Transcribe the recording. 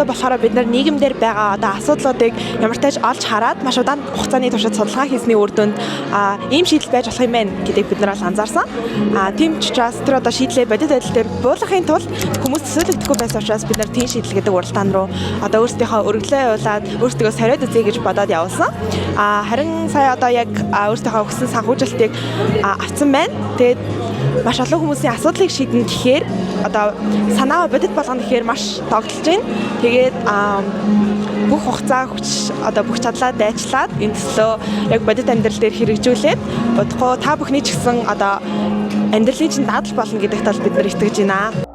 зорилготой болохоор бид нар нийгэмдэр байгаа одоо асуудлуудыг ямар ч тааж олж хараад маш удаан хугацааны туршид судалгаа хийсний үр дүнд ийм шийдэл байж болох юм байна гэдгийг бид нар бол анзаарсан. Тийм ч учраас тэр одоо шийдлээ бодит байдал дээр буулгахын тулд хүмүүс төсөөлөгдөхгүй байсан учраас бид нар тийм шийдэл гэдэг уралдаан руу одоо өөрсдийнхөө өргөлөө явуулаад өөрсдөө сориод үзье гэж бодоод явуулсан. Харин сая одоо яг өөрсдийнхөө өгсөн санхүүжилтийг авсан байна. Тэгээд маш олон хүмүүсийн асуудлыг шийднэ гэхээр одоо санаа бодит болгоно гэхээр маш тогтолж байна. Тэгээд бүх хугацаа хүч одоо бүх чадлаа дайчлаад энэ төслөө яг бодит амьдрал дээр хэрэгжүүлээд удахгүй та бүхний ч гэсэн одоо амьдралын чинь дадал болно гэдэгт бол бид нар итгэж байна.